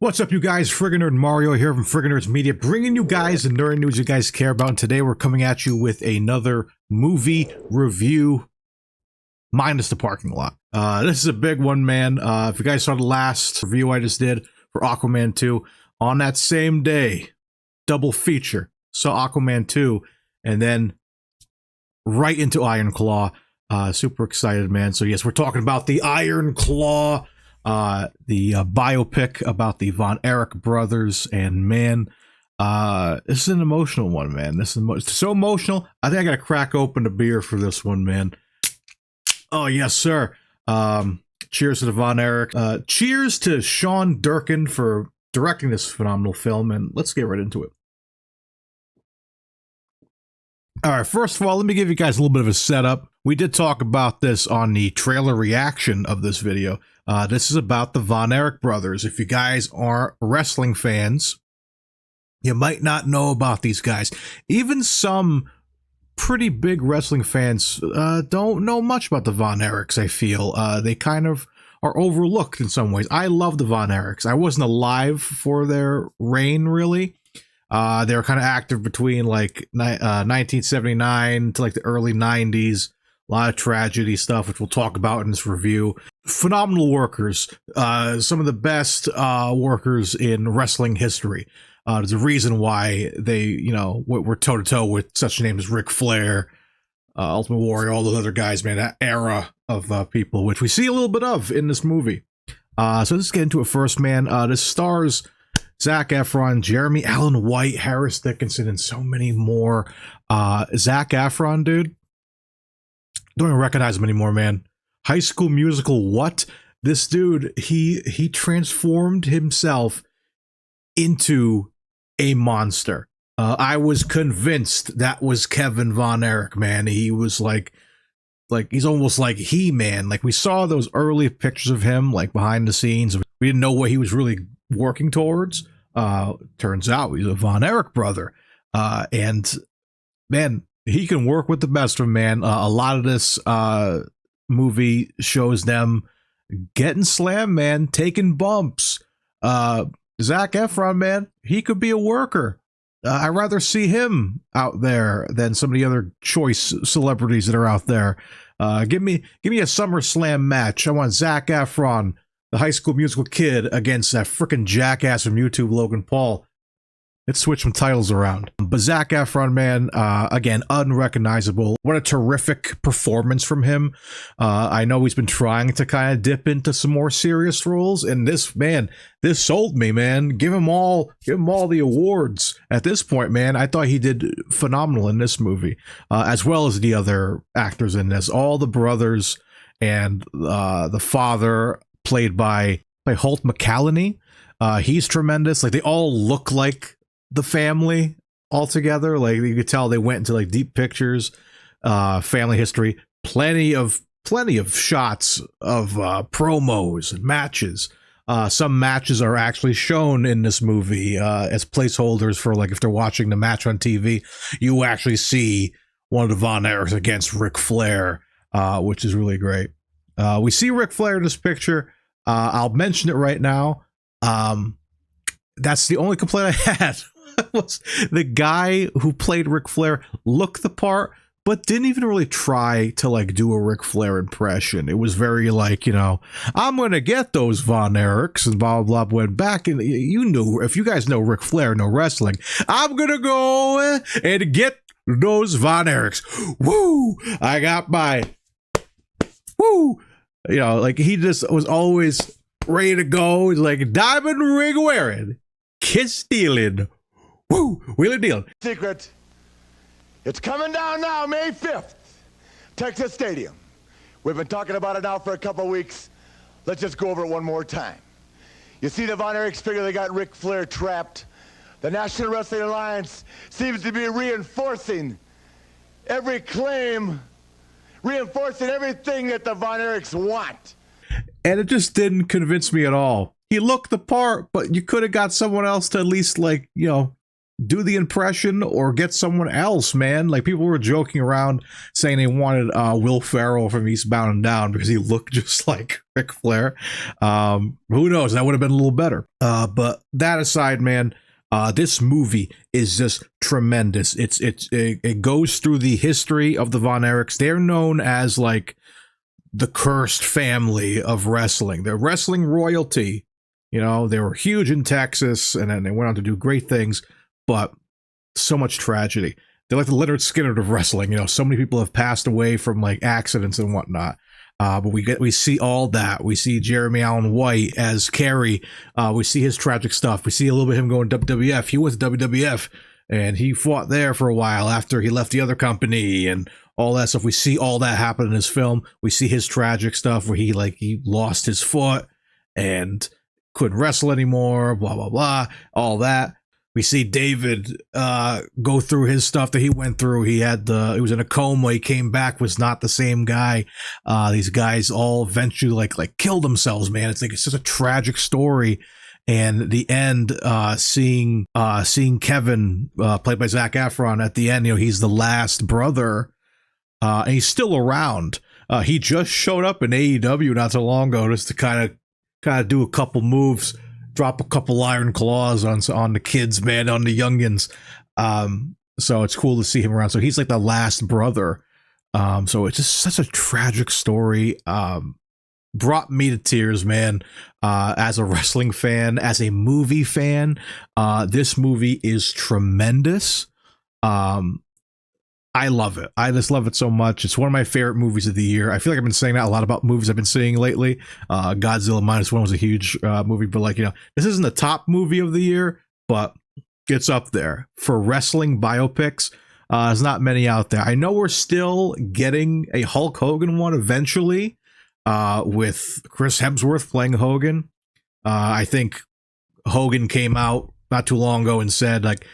What's up, you guys? Friggin Nerd Mario here from Friggin Nerds Media, bringing you guys the nerd news you guys care about. And today we're coming at you with another movie review, minus the parking lot. This is a big one, man. If you guys saw the last review I just did for Aquaman 2, on that same day, double feature, saw Aquaman 2, and then right into Iron Claw. Super excited, man. So yes, we're talking about the Iron Claw, the biopic about the Von Erich brothers, and man, this is an emotional one, man. This is so emotional. I think I gotta crack open a beer for this one, man. Oh yes, sir. Cheers to the Von Erich. Cheers to Sean Durkin for directing this phenomenal film, and let's get right into it. All right, first of all, let me give you guys a little bit of a setup. We did talk about this on the trailer reaction of this video. This is about the Von Erich brothers. If you guys are wrestling fans, you might not know about these guys. Even some pretty big wrestling fans don't know much about the Von Erichs, I feel. They kind of are overlooked in some ways. I love the Von Erichs. I wasn't alive for their reign, really. They were kind of active between like 1979 to like the early 90s. A lot of tragedy stuff, which we'll talk about in this review. Phenomenal workers. Some of the best workers in wrestling history. There's a reason why they, you know, were toe-to-toe with such names as Ric Flair, Ultimate Warrior, all those other guys, man. That era of people, which we see a little bit of in this movie. So let's get into it first, man. This stars Zac Efron, Jeremy Allen White, Harris Dickinson, and so many more. Zac Efron, dude. Don't even recognize him anymore, man. High School Musical, what? This dude, he transformed himself into a monster. I was convinced that was Kevin Von Erich, man. He was like he's almost like He-Man. Like, we saw those early pictures of him, like behind the scenes. We didn't know what he was really working towards. Turns out he's a Von Erich brother. And man, he can work with the best of them, man. A lot of this movie shows them getting slammed, man, taking bumps. Zac Efron, man, he could be a worker. I'd rather see him out there than some of the other choice celebrities that are out there. Give me a SummerSlam match. I want Zac Efron, the High School Musical kid, against that frickin' jackass from YouTube, Logan Paul. Let's switch some titles around. But Zac Efron, man, again, unrecognizable. What a terrific performance from him. I know he's been trying to kind of dip into some more serious roles, and this, man, this sold me, man. Give him all the awards. At this point, man, I thought he did phenomenal in this movie, as well as the other actors in this. All the brothers and the father, played by Holt McCallany. He's tremendous. Like, they all look like the family altogether. Like, you could tell they went into like deep pictures, family history, plenty of shots of promos and matches. Some matches are actually shown in this movie as placeholders for, like, if they're watching the match on TV, you actually see one of the Von Erichs against Ric Flair, which is really great. We see Ric Flair in this picture. I'll mention it right now. That's the only complaint I had. Was the guy who played Ric Flair looked the part, but didn't even really try to like do a Ric Flair impression. It was very like, you know, I'm gonna get those Von Erichs and blah blah blah. Went back, and you knew, if you guys know Ric Flair, know wrestling, I'm gonna go and get those Von Erichs. Woo! I got my woo. You know, like, he just was always ready to go. He's like diamond ring wearing, kiss stealing. Woo! Wheeler deal. Secret. It's coming down now, May 5th. Texas Stadium. We've been talking about it now for a couple weeks. Let's just go over it one more time. You see the Von Erichs figure they got Ric Flair trapped. The National Wrestling Alliance seems to be reinforcing every claim, reinforcing everything that the Von Erichs want. And it just didn't convince me at all. He looked the part, but you could have got someone else to at least, like, you know, do the impression or get someone else, man. Like, people were joking around saying they wanted Will Ferrell from Eastbound and Down because he looked just like Ric Flair. Who knows? That would have been a little better. But that aside, man, this movie is just tremendous. It goes through the history of the Von Erichs. They're known as like the cursed family of wrestling. They're wrestling royalty. You know, they were huge in Texas, and then they went on to do great things. But so much tragedy. They're like the Leonard Skinner of wrestling. You know, so many people have passed away from like accidents and whatnot. But we see all that. We see Jeremy Allen White as Kerry. We see his tragic stuff. We see a little bit of him going to WWF. He went to WWF and he fought there for a while after he left the other company and all that stuff. We see all that happen in his film. We see his tragic stuff where he lost his foot and couldn't wrestle anymore. Blah blah blah. All that. We see David go through his stuff that he went through. He was in a coma. He came back, was not the same guy. These guys all eventually like killed themselves, man. It's just a tragic story. And the end, seeing Kevin, played by Zac Efron at the end, you know, he's the last brother, and he's still around. He just showed up in AEW not so long ago just to kind of do a couple moves. Drop a couple iron claws on the kids, man, on the youngins. So it's cool to see him around. So he's like the last brother. So it's just such a tragic story. Brought me to tears, man. As a wrestling fan, as a movie fan, this movie is tremendous. I love it. I just love it so much. It's one of my favorite movies of the year. I feel like I've been saying that a lot about movies I've been seeing lately. Godzilla Minus One was a huge movie, but like, you know, this isn't the top movie of the year, but it's up there for wrestling biopics. There's not many out there. I know we're still getting a Hulk Hogan one eventually, with Chris Hemsworth playing Hogan. I think Hogan came out not too long ago and said like,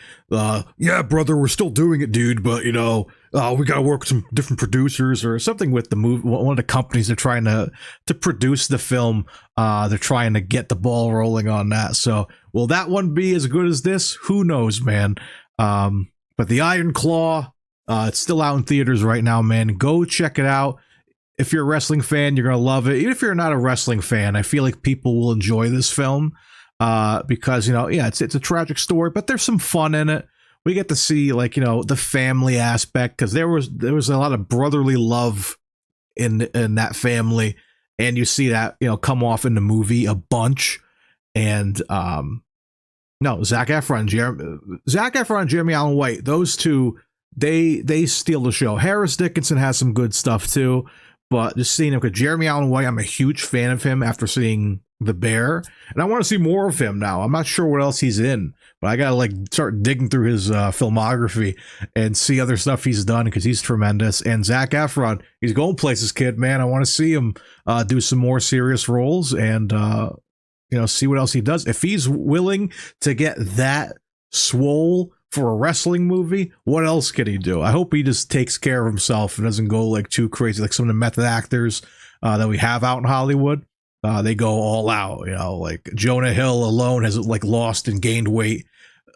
yeah, brother, we're still doing it, dude, but you know, we got to work with some different producers or something with the movie. One of the companies they're trying to produce the film, they're trying to get the ball rolling on that. So will that one be as good as this? Who knows, man. But the Iron Claw, it's still out in theaters right now, man. Go check it out. If you're a wrestling fan, you're going to love it. Even if you're not a wrestling fan, I feel like people will enjoy this film. Because, you know, yeah, it's a tragic story, but there's some fun in it. We get to see, like, you know, the family aspect, because there was a lot of brotherly love in that family, and you see that, you know, come off in the movie a bunch. And no, Zac Efron, Jeremy Allen White, those two, they steal the show. Harris Dickinson has some good stuff too, but just seeing him, because Jeremy Allen White, I'm a huge fan of him after seeing The Bear, and I want to see more of him now. I'm not sure what else he's in, but I gotta like start digging through his filmography and see other stuff he's done, because he's tremendous. And Zac Efron, he's going places, kid, man. I want to see him do some more serious roles and you know, see what else he does. If he's willing to get that swole for a wrestling movie, what else can he do? I hope he just takes care of himself and doesn't go like too crazy like some of the method actors that we have out in Hollywood. They go all out, you know, like Jonah Hill alone has like lost and gained weight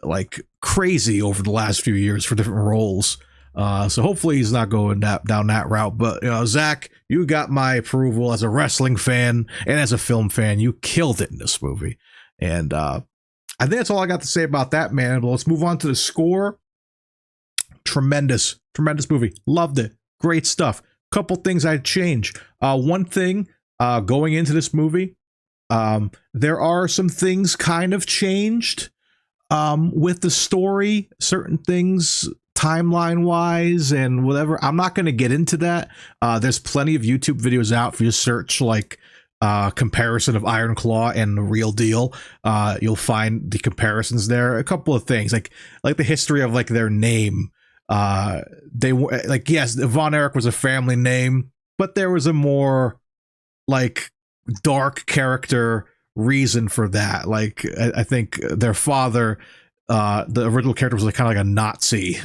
like crazy over the last few years for different roles. So hopefully he's not going down that route. But, you know, Zach, you got my approval as a wrestling fan and as a film fan. You killed it in this movie. And I think that's all I got to say about that, man. But let's move on to the score. Tremendous movie. Loved it. Great stuff. Couple things I'd change. One thing, going into this movie, there are some things kind of changed with the story, certain things timeline wise and whatever. I'm not going to get into that. There's plenty of YouTube videos out. If you search like comparison of Iron Claw and The Real Deal, you'll find the comparisons there. A couple of things like the history of like their name. They were like, yes, Von Erich was a family name, but there was a more like dark character reason for that. Like I think their father, the original character was like kind of like a Nazi,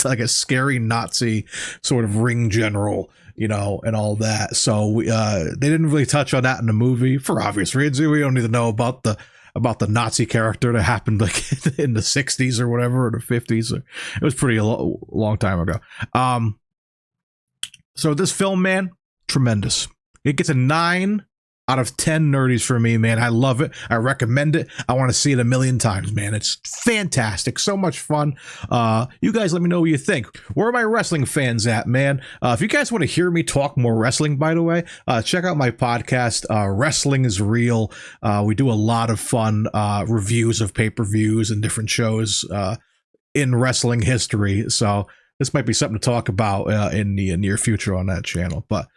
like a scary Nazi sort of ring general, you know, and all that. So we, they didn't really touch on that in the movie for obvious reasons. We don't need to know about the about the Nazi character that happened like in the 60s or whatever, or the 50s. It was pretty long time ago. So this film, man, tremendous. It gets a 9 out of 10 nerdies for me, man. I love it. I recommend it. I want to see it a million times, man. It's fantastic. So much fun. You guys let me know what you think. Where are my wrestling fans at, man? If you guys want to hear me talk more wrestling, by the way, check out my podcast, Wrestling is Real. We do a lot of fun reviews of pay-per-views and different shows in wrestling history. So this might be something to talk about in the near future on that channel. But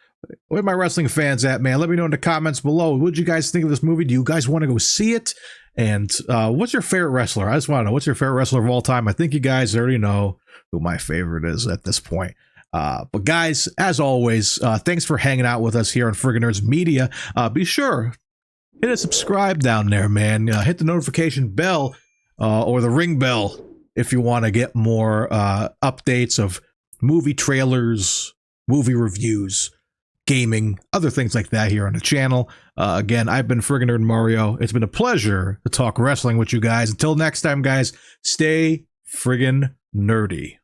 where my wrestling fans at, man? Let me know in the comments below. What did you guys think of this movie? Do you guys want to go see it? And what's your favorite wrestler? I just want to know, what's your favorite wrestler of all time? I think you guys already know who my favorite is at this point. But guys, as always, thanks for hanging out with us here on Friggin Nerds Media. Be sure, hit a subscribe down there, man. Hit the notification bell or the ring bell if you want to get more updates of movie trailers, movie reviews, gaming, other things like that here on the channel. Again, I've been Friggin Nerd Mario. It's been a pleasure to talk wrestling with you guys. Until next time, guys, stay friggin' nerdy.